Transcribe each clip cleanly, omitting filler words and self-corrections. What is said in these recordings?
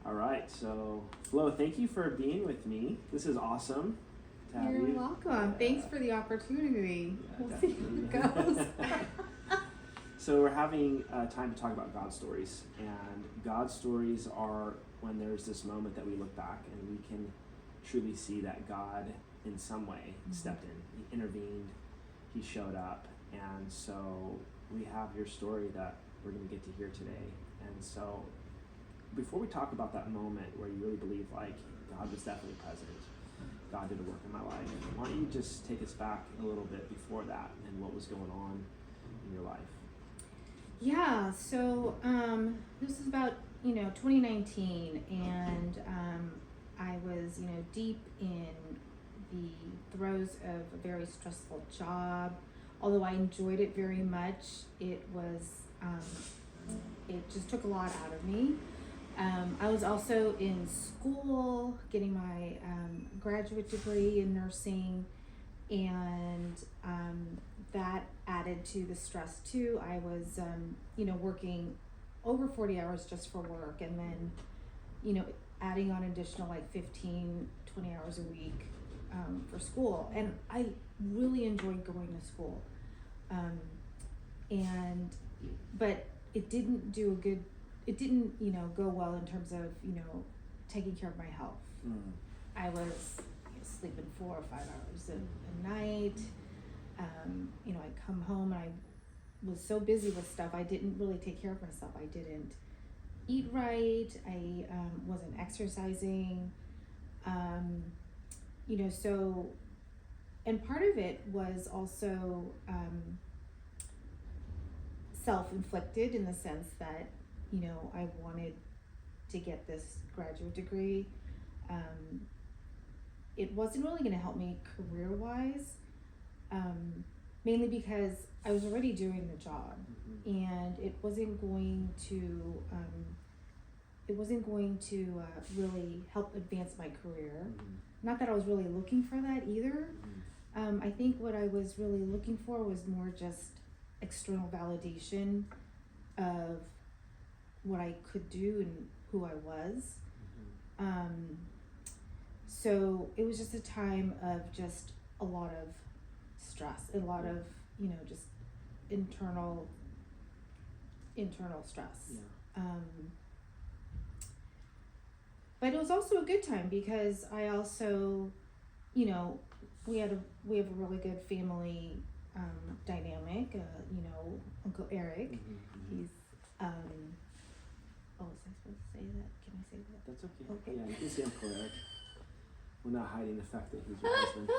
All right, so Flo, thank you for being with me. This is awesome to have You're you. welcome. Thanks for the opportunity. Yeah, We'll see how it goes. So we're having time to talk about God stories, and God stories are when there's this moment that we look back and we can truly see that God in some way stepped in, he intervened, he showed up, and so we have your story that we're going to get to hear today. And so before we talk about that moment where you really believe like God was definitely present, God did a work in my life, why don't you just take us back a little bit before that and what was going on in your life? Yeah, so this is about 2019, and I was deep in the throes of a very stressful job. Although I enjoyed it very much, it just took a lot out of me. I was also in school getting my graduate degree in nursing, and that added to the stress too. I was working over 40 hours just for work, and then adding on additional like 15-20 hours a week for school. And I really enjoyed going to school, but it didn't go well in terms of taking care of my health. I was sleeping 4 or 5 hours a night. I'd come home and I was so busy with stuff, I didn't really take care of myself. I didn't eat right. I wasn't exercising. So, and part of it was also self-inflicted in the sense that, I wanted to get this graduate degree. It wasn't really going to help me career-wise, mainly because I was already doing the job, and it wasn't going to really help advance my career. Not that I was really looking for that either. I think what I was really looking for was more just external validation of what I could do and who I was. So it was just a time of just a lot of stress, a lot of just internal stress. But it was also a good time because I also, we have a really good family dynamic. Uncle Eric, he's oh, was I supposed to say that? Can I say that? That's okay. Okay. Yeah, you can say Uncle Eric. We're not hiding the fact that he's your husband.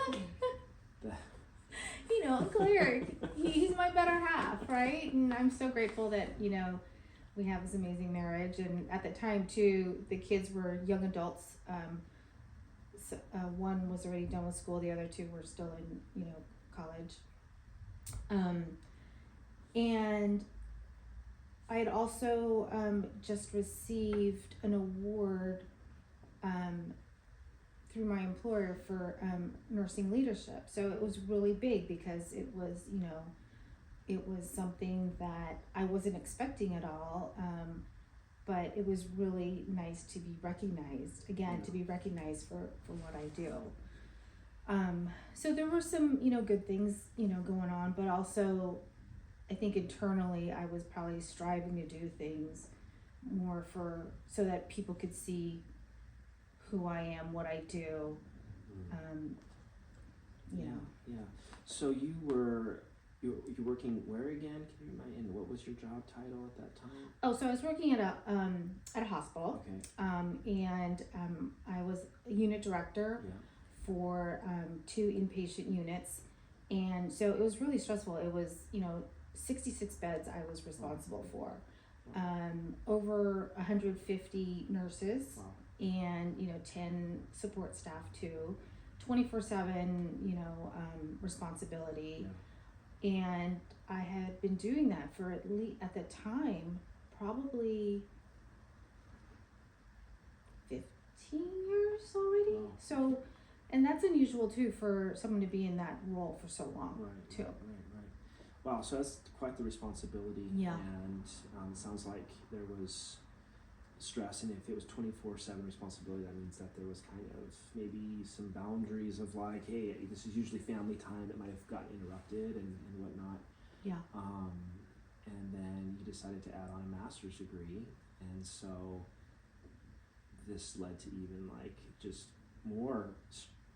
Uncle Eric, he's my better half, right? And I'm so grateful that, we have this amazing marriage. And at the time too, the kids were young adults. One was already done with school. The other two were still in, college. And I had also just received an award through my employer for nursing leadership. So it was really big because it was, it was something that I wasn't expecting at all. But it was really nice to be recognized, again, to be recognized for what I do. So there were some, good things, going on, but also I think internally I was probably striving to do things more so that people could see who I am, what I do. Yeah. So you're working where again? Can you remind me? And what was your job title at that time? Oh, so I was working at a hospital. Okay. And I was a unit director for 2 inpatient units, and so it was really stressful. It was 66 beds I was responsible for, over 150 nurses, and 10 support staff too, 24/7 responsibility. And I had been doing that for at the time probably 15 years already. So, and that's unusual too for someone to be in that role for so long too. Right. Wow, so that's quite the responsibility. Yeah. And it sounds like there was stress, and if it was 24/7 responsibility, that means that there was kind of maybe some boundaries of like, hey, this is usually family time that might have gotten interrupted and whatnot. Yeah. And then you decided to add on a master's degree, and so this led to even like just more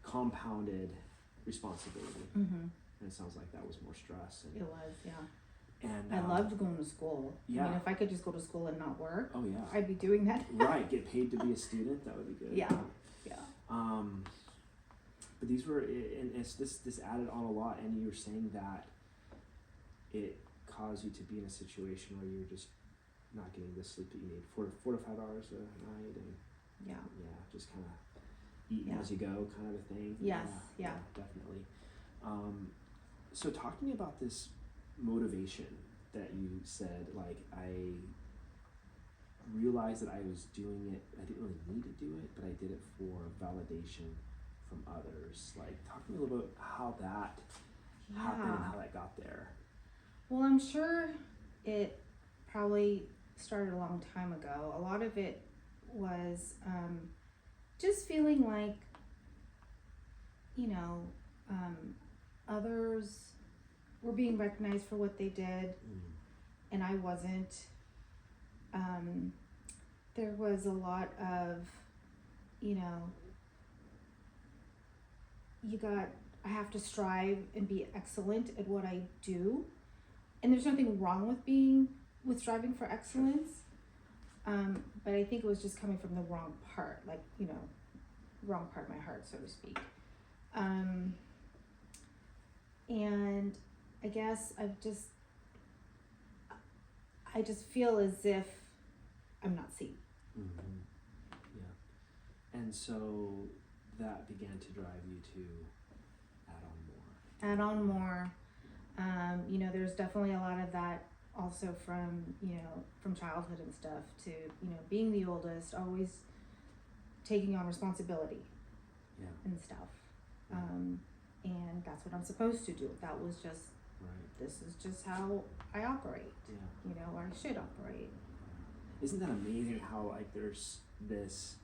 compounded responsibility. Mm-hmm. And it sounds like that was more stress. And, It was, yeah. and I loved going to school. Yeah. I mean, if I could just go to school and not work, Oh yeah. I'd be doing that. Right, get paid to be a student. That would be good. Yeah. Yeah. But these were, and it's this added on a lot. And you were saying that it caused you to be in a situation where you're just not getting the sleep that you need, 4 to 5 hours a night, and Yeah. just kind of eating Yeah. as you go, kind of a thing. Yes. Yeah. Definitely. So talk to me about this motivation that you said, like, I realized that I was doing it, I didn't really need to do it, but I did it for validation from others. Like, talk to me a little bit about how that happened and how that got there. Well, I'm sure it probably started a long time ago. A lot of it was just feeling like, others were being recognized for what they did, and I wasn't. There was a lot of, I have to strive and be excellent at what I do. And there's nothing wrong with striving for excellence. But I think it was just coming from the wrong part, wrong part of my heart, so to speak. And I guess I just feel as if I'm not seen. Mm-hmm. Yeah. And so that began to drive you to add on more. There's definitely a lot of that also from childhood and stuff to, being the oldest, always taking on responsibility. Yeah. And stuff. And that's what I'm supposed to do. That was just, right. This is just how I operate. Yeah. Or I should operate. Isn't that amazing how, like, there's this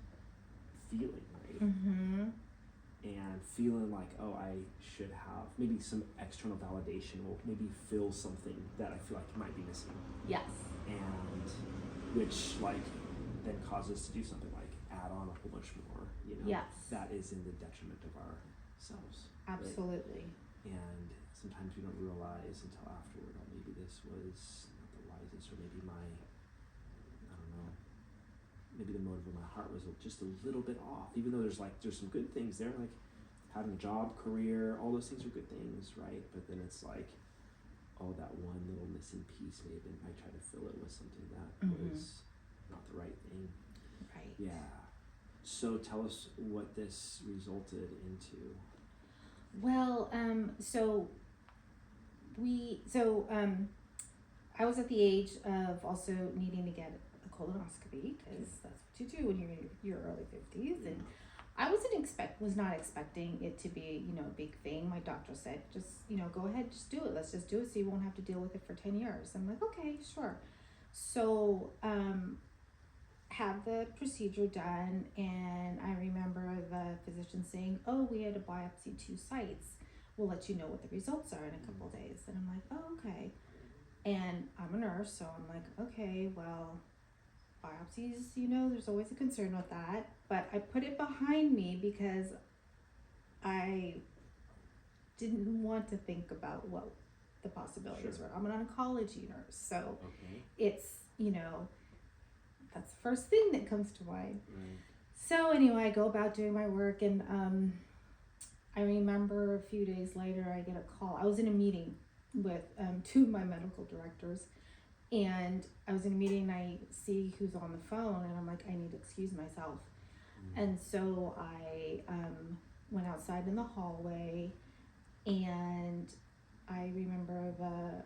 feeling, right? Mm-hmm. And feeling like, oh, I should have maybe some external validation will maybe fill something that I feel like might be missing. Yes. And which, like, then causes to do something like add on a whole bunch more, Yes. that is in the detriment of ourselves. Absolutely. Right? And sometimes we don't realize until afterward, oh, maybe this was not the wisest, or maybe maybe the motive of my heart was just a little bit off, even though there's some good things there, like having a job, career, all those things are good things, right? But then it's like, oh, that one little missing piece, maybe I try to fill it with something that was not the right thing. Right. Yeah. So tell us what this resulted into. Well, I was at the age of also needing to get a colonoscopy, because that's what you do when you're in your early 50s. And I was not expecting it to be, a big thing. My doctor said, just, go ahead, just do it. Let's just do it so you won't have to deal with it for 10 years. I'm like, okay, sure. So, had the procedure done, and I remember the physician saying, oh, we had to biopsy 2 sites. We'll let you know what the results are in a couple of days. And I'm like, oh, okay. And I'm a nurse, so I'm like, okay, well, biopsies, there's always a concern with that. But I put it behind me because I didn't want to think about what the possibilities were. I'm an oncology nurse, so it's, that's the first thing that comes to mind. Right. So anyway, I go about doing my work, and I remember a few days later I get a call. I was in a meeting with 2 of my medical directors, and I was in a meeting and I see who's on the phone, and I'm like, I need to excuse myself. And so I went outside in the hallway, and I remember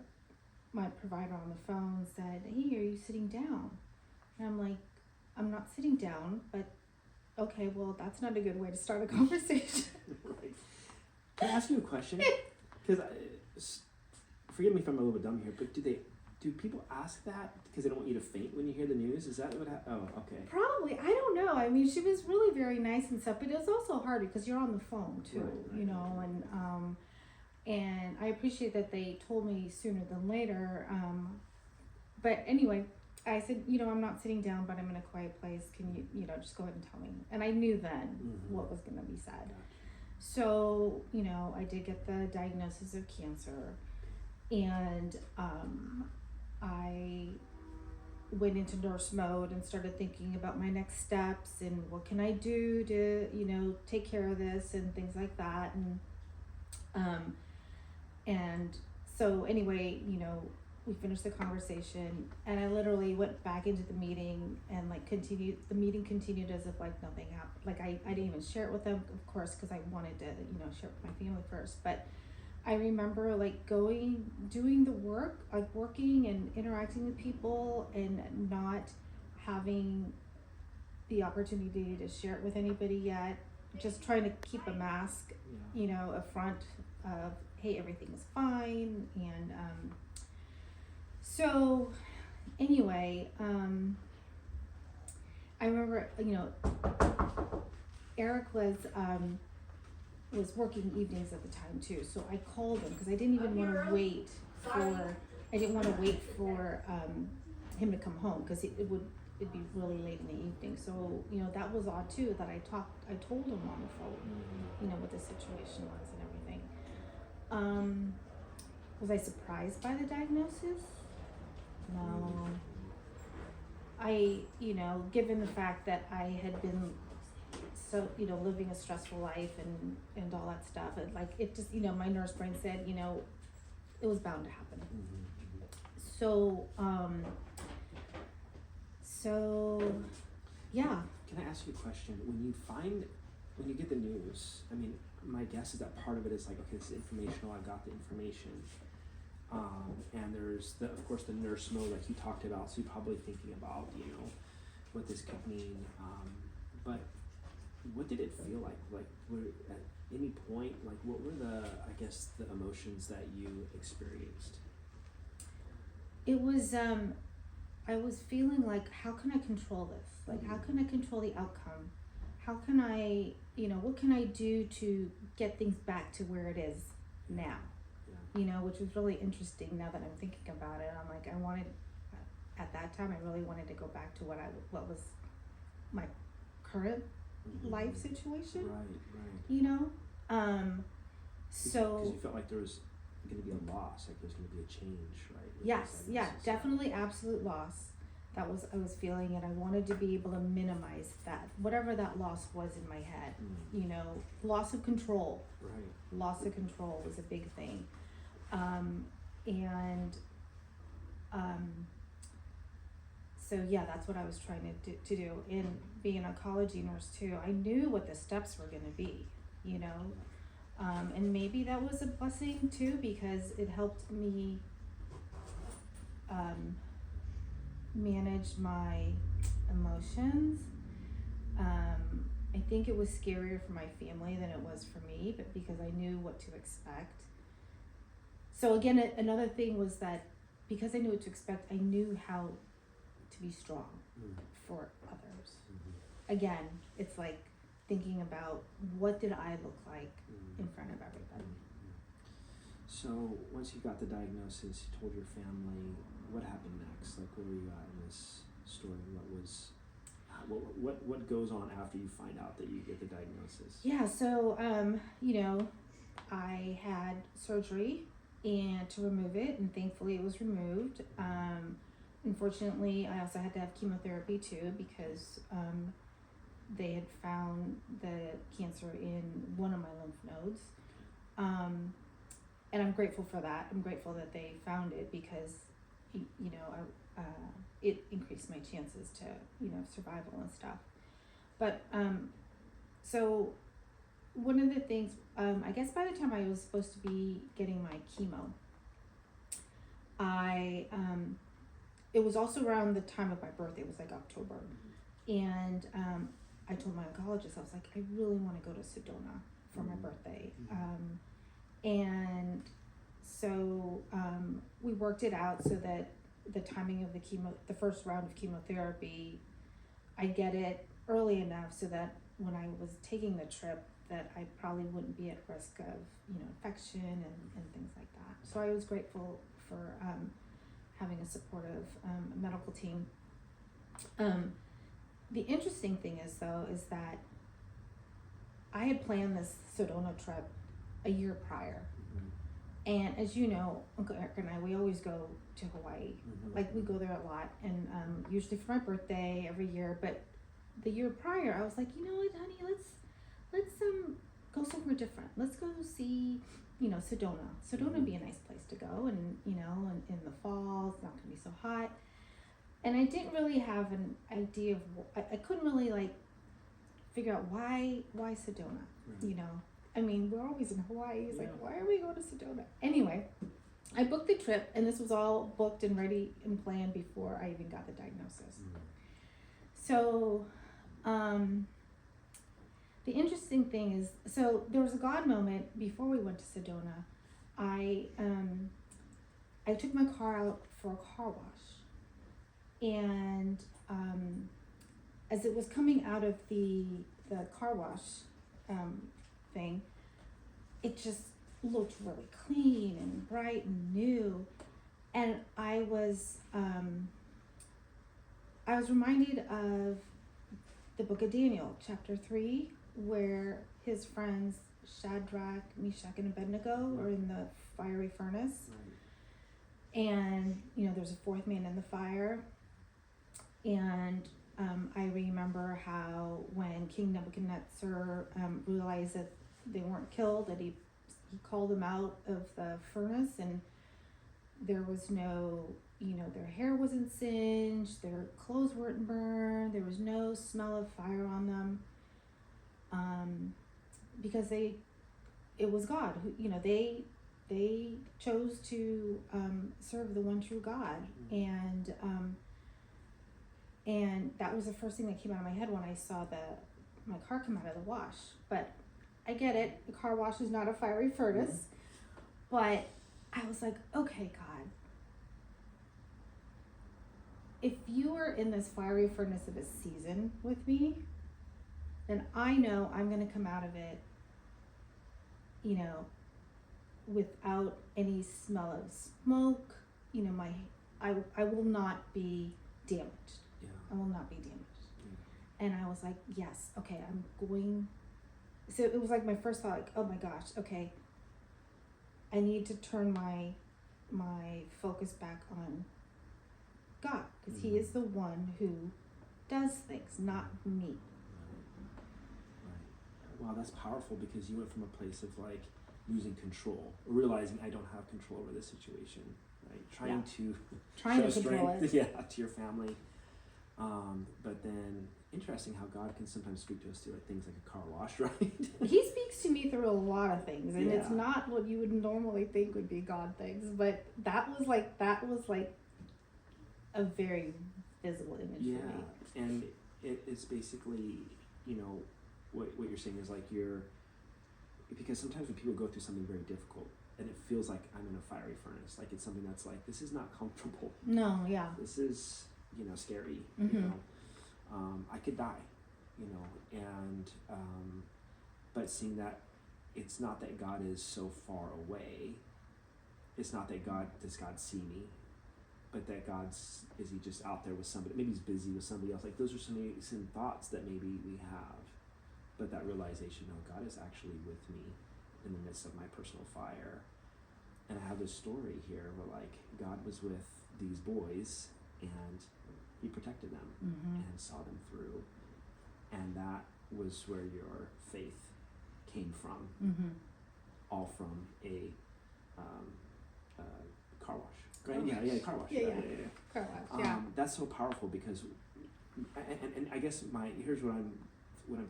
my provider on the phone said, hey, are you sitting down? And I'm like, I'm not sitting down, but okay, well, that's not a good way to start a conversation. Right. Can I ask you a question? Because forgive me if I'm a little bit dumb here, but do Do people ask that because they don't want you to faint when you hear the news? Is that what oh, okay. Probably. I don't know. I mean, she was really very nice and stuff, but it was also hard because you're on the phone too, Right, you know, and I appreciate that they told me sooner than later. But anyway, I said, you know, I'm not sitting down, but I'm in a quiet place. Can you know, just go ahead and tell me. And I knew then what was going to be said. Gotcha. So, you know, I did get the diagnosis of cancer, and I went into nurse mode and started thinking about my next steps and what can I do to, you know, take care of this and things like that. And so anyway, you know, we finished the conversation, and I literally went back into the meeting and like the meeting continued as if like nothing happened. Like I didn't even share it with them, of course, because I wanted to, you know, share it with my family first. But I remember like doing the work, like working and interacting with people and not having the opportunity to share it with anybody yet. Just trying to keep a mask, you know, a front of, hey, everything's fine. And so anyway, I remember, you know, Eric was working evenings at the time too, so I called him because I didn't even want to wait for him to come home because it'd be really late in the evening. So, you know, that was odd too, that I told him on the phone, you know, what the situation was and everything. Was I surprised by the diagnosis? No. I, you know, given the fact that I had been so, you know, living a stressful life and all that stuff, and like it just, you know, my nurse brain said, you know, it was bound to happen. So yeah. Can I ask you a question? When you get the news, I mean, my guess is that part of it is like, okay, this is informational, I've got the information. And there's of course the nurse mode like you talked about, so you're probably thinking about, you know, what this could mean. But what did it feel like? Like, at any point, like what were the emotions that you experienced? It was, I was feeling like, how can I control this? Like, how can I control the outcome? How can I, you know, what can I do to get things back to where it is now? You know, which was really interesting now that I'm thinking about it. I'm like, at that time, I really wanted to go back to what was my current life situation. Right. You know? So. Because you felt like there was going to be a loss, like there's going to be a change, right? Yes, yeah, definitely absolute loss. I was feeling, and I wanted to be able to minimize that, whatever that loss was in my head. You know, loss of control. Right. Loss of control was a big thing. So yeah, that's what I was trying to do. And being an oncology nurse too, I knew what the steps were going to be, you know, and maybe that was a blessing too, because it helped me manage my emotions. I think it was scarier for my family than it was for me, but because I knew what to expect. So again, another thing was that because I knew what to expect, I knew how to be strong for others. Again, it's like thinking about what did I look like in front of everybody. So once you got the diagnosis, you told your family, what happened next? Like, where were you at in this story? What goes on after you find out that you get the diagnosis? Yeah, so you know, I had surgery and to remove it, and thankfully it was removed. Unfortunately, I also had to have chemotherapy too, because they had found the cancer in one of my lymph nodes. And I'm grateful for that. I'm grateful that they found it, because you know, it increased my chances to, you know, survival and stuff. But so one of the things, I guess by the time I was supposed to be getting my chemo, it was also around the time of my birthday. It was like October, and I told my oncologist, I was like, I really want to go to Sedona for my birthday. And so we worked it out so that the timing of the first round of chemotherapy, I get it early enough so that when I was taking the trip, that I probably wouldn't be at risk of, infection and things like that. So I was grateful for having a supportive medical team. The interesting thing is that I had planned this Sedona trip a year prior. And as you know, Uncle Eric and I, we always go to Hawaii. Like, we go there a lot, and usually for my birthday every year. But the year prior, I was like, you know what, honey, let's go somewhere different. Let's go see, Sedona. Sedona would be a nice place to go, and and in the fall, it's not gonna be so hot. And I didn't really have an idea of, I couldn't really figure out why Sedona, I mean, we're always in Hawaii. It's like, why are we going to Sedona? Anyway, I booked the trip, and this was all booked and ready and planned before I even got the diagnosis. So, the interesting thing is, so there was a God moment before we went to Sedona. I took my car out for a car wash, and as it was coming out of the car wash thing, it just looked really clean and bright and new, and I was reminded of the book of Daniel, chapter 3, where his friends Shadrach, Meshach, and Abednego are in the fiery furnace, and there's a fourth man in the fire, and I remember how when King Nebuchadnezzar realized that they weren't killed, that he called them out of the furnace, and there was no, their hair wasn't singed, their clothes weren't burned, there was no smell of fire on them, because it was God who, they chose to serve the one true God, and that was the first thing that came out of my head when I saw my car come out of the wash. But I get it, the car wash is not a fiery furnace, but I was like, okay, God, if you are in this fiery furnace of a season with me, then I know I'm going to come out of it, without any smell of smoke. I will not be damaged. Yeah. I will not be damaged. And I was like, yes, okay, I'm going. So it was like my first thought, oh my gosh, okay, I need to turn my focus back on God, because He is the one who does things, not me. Right. Wow, that's powerful, because you went from a place of losing control, or realizing I don't have control over this situation, right? Trying to show strength, to your family. But then, interesting how God can sometimes speak to us through things like a car wash, right? He speaks to me through a lot of things, and it's not what you would normally think would be God things, but that was a very visible image for me. And it's basically, what you're saying is because sometimes when people go through something very difficult, and it feels like I'm in a fiery furnace, it's something that's this is not comfortable. No, yeah. This is, scary, I could die, and, but seeing that it's not that God is so far away, it's not that does God see me, but that is He just out there with somebody, maybe He's busy with somebody else. Those are some thoughts that maybe we have, but that realization, no, God is actually with me in the midst of my personal fire. And I have this story here where God was with these boys, and He protected them and saw them through, and that was where your faith came from, all from a car wash. Right? Car wash. Car wash. That's so powerful, because, and I guess here's what I'm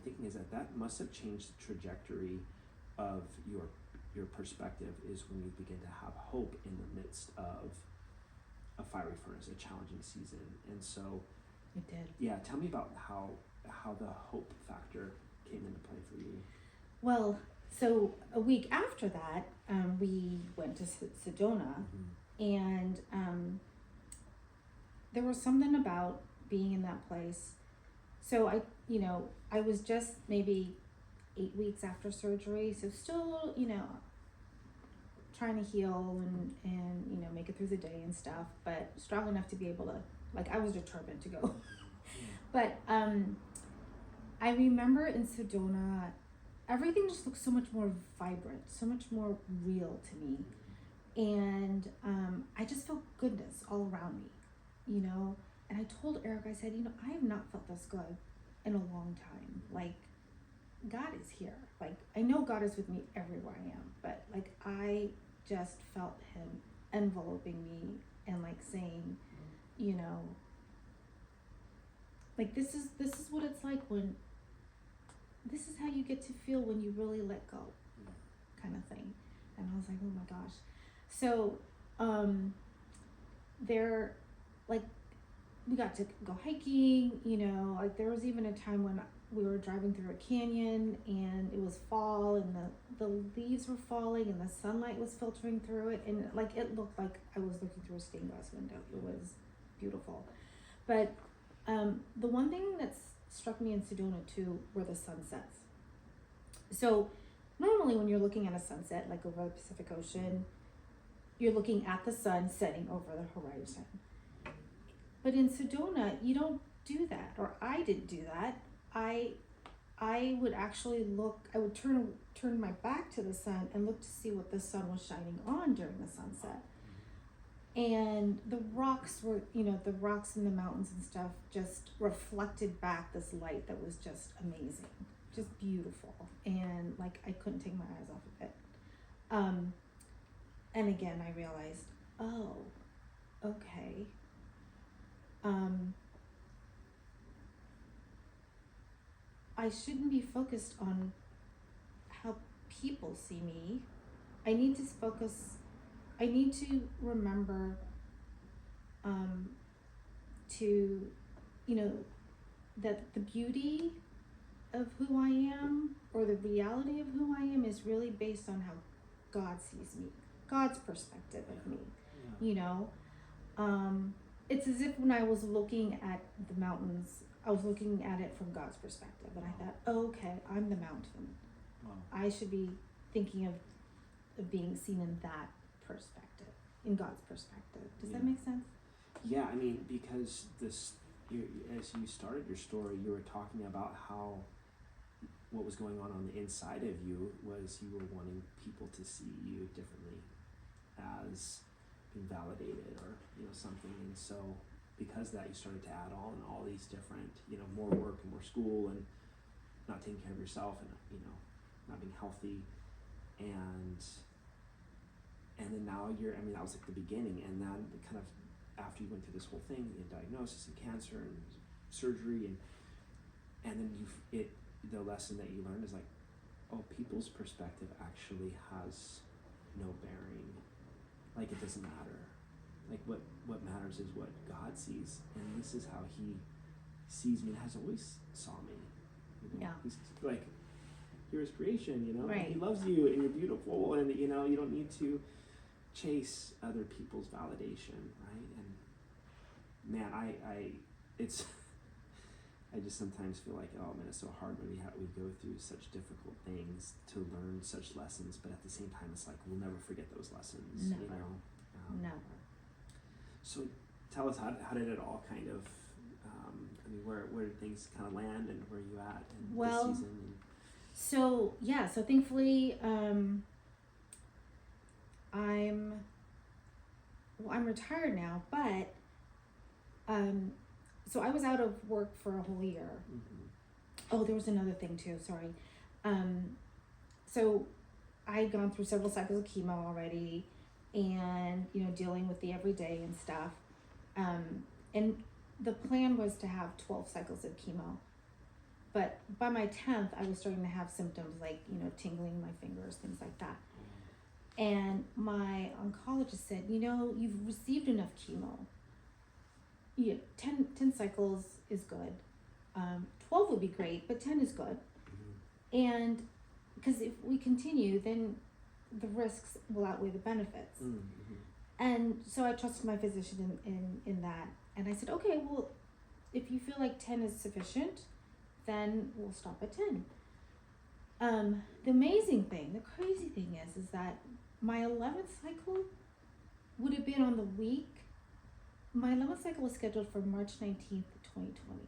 thinking is that must have changed the trajectory of your perspective, is when you begin to have hope in the midst of a fiery furnace, a challenging season. And so it did. Yeah, tell me about how the hope factor came into play for you. Well, so a week after that, we went to Sedona, and there was something about being in that place. So I was just maybe 8 weeks after surgery, so still, trying to heal and make it through the day and stuff, but strong enough to be able to, like, I was determined to go. But I remember in Sedona, everything just looked so much more vibrant, so much more real to me. And I just felt goodness all around me, And I told Eric, I said, I have not felt this good in a long time. Like, God is here. Like, I know God is with me everywhere I am, but like, I just felt him enveloping me and like saying, like, this is what it's like when, this is how you get to feel when you really let go, kind of thing. And I was like, oh my gosh. So, there, like, we got to go hiking, like there was even a time when we were driving through a canyon and it was fall and the leaves were falling and the sunlight was filtering through it, and like it looked like I was looking through a stained glass window. It was beautiful. But the one thing that's struck me in Sedona too were the sunsets. So normally when you're looking at a sunset, like over the Pacific Ocean, you're looking at the sun setting over the horizon. But in Sedona, you don't do that, or I didn't do that. I would actually look, I would turn my back to the sun and look to see what the sun was shining on during the sunset. And the rocks were, the rocks in the mountains and stuff just reflected back this light that was just amazing, just beautiful. And like, I couldn't take my eyes off of it. And again, I realized, oh, okay. I shouldn't be focused on how people see me. I need to remember to, that the beauty of who I am, or the reality of who I am, is really based on how God sees me, God's perspective of me, It's as if when I was looking at the mountains, I was looking at it from God's perspective, and I thought, oh, okay, I'm the mountain. Wow. I should be thinking of being seen in that perspective, in God's perspective. Does that make sense? Yeah, I mean, because as you started your story, you were talking about how what was going on the inside of you was you were wanting people to see you differently, as being validated or something. And so because of that, you started to add on all these different more work and more school and not taking care of yourself and not being healthy, and then now that was like the beginning. And then kind of after you went through this whole thing, the diagnosis and cancer and surgery, and then the lesson that you learned is like, oh, people's perspective actually has no bearing. Like, it doesn't matter. Like, what matters is what God sees, and this is how he sees me and has always saw me. Yeah. He's like, you're his creation, Right. He loves you and you're beautiful, and you don't need to chase other people's validation, right? And man, I just sometimes feel like, oh man, it's so hard when we go through such difficult things to learn such lessons, but at the same time, it's like we'll never forget those lessons. Never. Never. So tell us, how did it all kind of, where did things kind of land, and where are you at in this season? So thankfully, I'm retired now, but so I was out of work for a whole year. Mm-hmm. Oh, there was another thing too, sorry. So I had gone through several cycles of chemo already, and dealing with the everyday and stuff. And the plan was to have 12 cycles of chemo. But by my 10th, I was starting to have symptoms like, tingling my fingers, things like that. And my oncologist said, you've received enough chemo. 10 cycles is good. 12 would be great, but 10 is good. Mm-hmm. And because if we continue, then the risks will outweigh the benefits. Mm-hmm. And so I trusted my physician in that. And I said, okay, well, if you feel like 10 is sufficient, then we'll stop at 10. The amazing thing, the crazy thing is that my 11th cycle would have been on the week. My 11th cycle was scheduled for March 19th, 2020.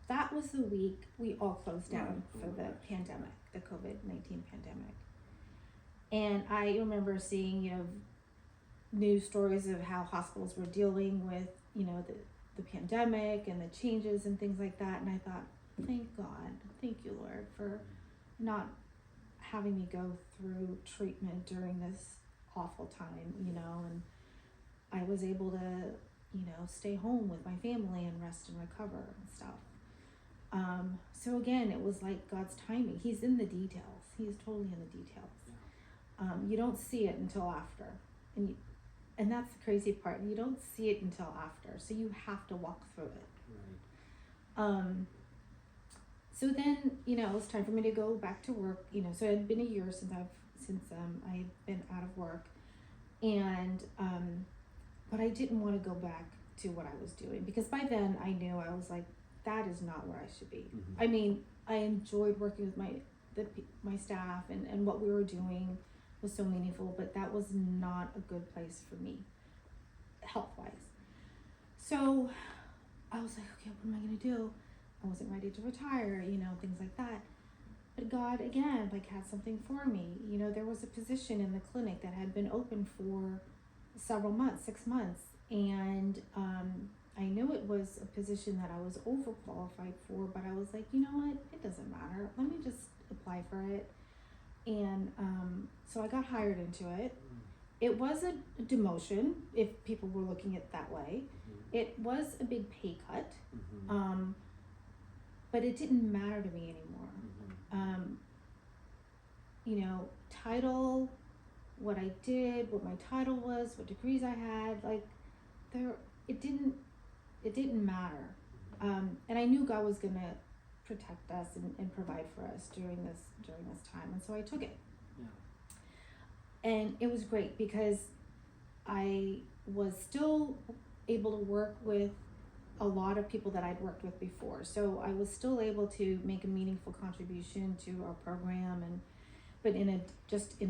That was the week we all closed down for the pandemic, the COVID-19 pandemic. And I remember seeing, news stories of how hospitals were dealing with, the pandemic and the changes and things like that. And I thought, thank God, thank you, Lord, for not having me go through treatment during this awful time, and I was able to, stay home with my family and rest and recover and stuff. So again, it was like God's timing. He's in the details. He's totally in the details. You don't see it until after. And that's the crazy part. You don't see it until after. So you have to walk through it. Right. So then, it was time for me to go back to work. So it had been a year since I had been out of work. And, but I didn't want to go back to what I was doing, because by then I knew, I was like, that is not where I should be. Mm-hmm. I mean, I enjoyed working with my staff, and what we were doing was so meaningful, but that was not a good place for me, health-wise. So I was like, okay, what am I gonna do? I wasn't ready to retire, things like that. But God, again, had something for me. There was a position in the clinic that had been open for several months, 6 months, and I knew it was a position that I was overqualified for, but I was like, you know what, it doesn't matter. Let me just apply for it. And so I got hired into it. It was a demotion, if people were looking at it that way. Mm-hmm. It was a big pay cut, mm-hmm. But it didn't matter to me anymore. Mm-hmm. Title, what I did, what my title was, what degrees I had, it didn't matter. And I knew God was gonna protect us and provide for us during this time, and so I took it. Yeah. And it was great because I was still able to work with a lot of people that I'd worked with before, so I was still able to make a meaningful contribution to our program, but in a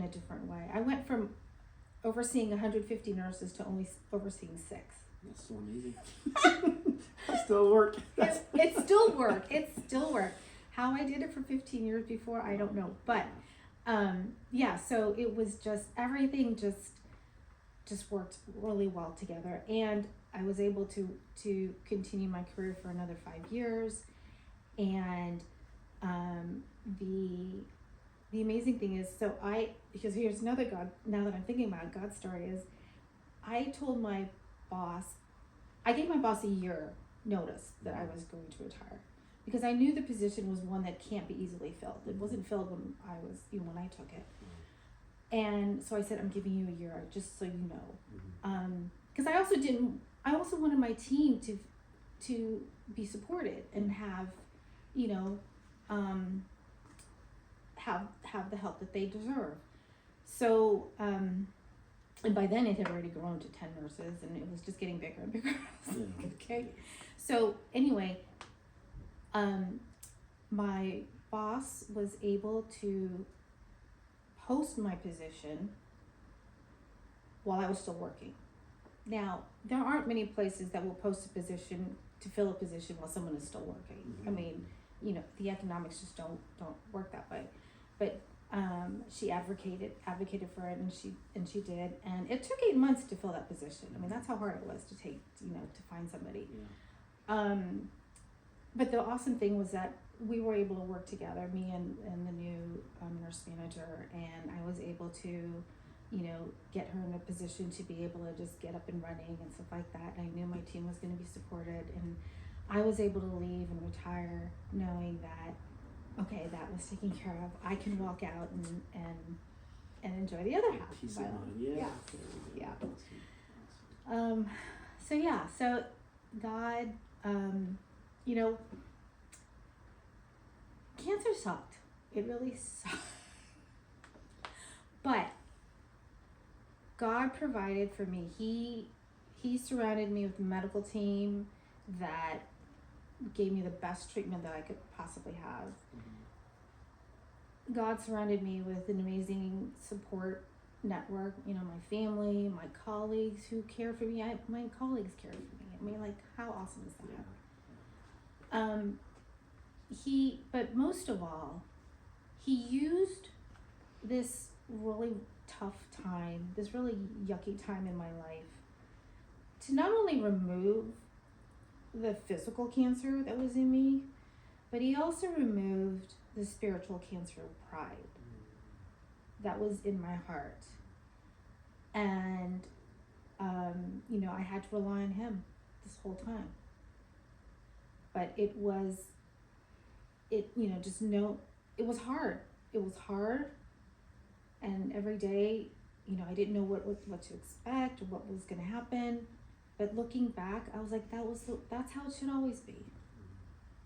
different way. I went from overseeing 150 nurses to only overseeing 6. That's so amazing. That still work. It still worked. It still worked. How I did it for 15 years before, I don't know. But so it was just, everything just worked really well together. And I was able to continue my career for another 5 years. And the amazing thing is, because here's another God, now that I'm thinking about it, God's story is, I gave my boss a year notice that I was going to retire, because I knew the position was one that can't be easily filled. It wasn't filled when I took it. And so I said, I'm giving you a year, just so you know. Because I also wanted my team to be supported and have, have the help that they deserve. So, and by then it had already grown to 10 nurses, and it was just getting bigger and bigger. Yeah. Okay. So anyway, my boss was able to post my position while I was still working. Now, there aren't many places that will post a position to fill a position while someone is still working. Mm-hmm. I mean, the economics just don't work that way. But she advocated for it, and she did, and it took 8 months to fill that position. I mean, that's how hard it was to find somebody. Yeah. But the awesome thing was that we were able to work together, me and the new nurse manager, and I was able to, get her in a position to be able to just get up and running and stuff like that. And I knew my team was going to be supported, and I was able to leave and retire knowing that, okay, that was taken care of. I can walk out and enjoy the other half. Peace of mind. Yeah. So God, cancer sucked. It really sucked. But God provided for me. He He surrounded me with a medical team that gave me the best treatment that I could possibly have. God surrounded me with an amazing support network, you know, my family, my colleagues who care for me. My colleagues care for me. I mean, like, how awesome is that? But most of all, he used this really tough time, this really yucky time in my life, to not only remove the physical cancer that was in me, but he also removed the spiritual cancer of pride that was in my heart. And, you know, I had to rely on him this whole time. But it was hard. It was hard. And every day, you know, I didn't know what to expect or what was going to happen. But looking back, I was like, that's how it should always be.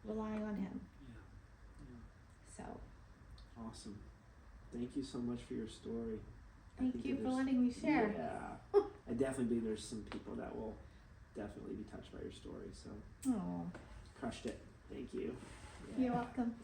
Relying on him. So. Awesome. Thank you so much for your story. Thank you for letting me share. Yeah. I definitely believe there's some people that will definitely be touched by your story. So. Oh. Crushed it. Thank you. Yeah. You're welcome.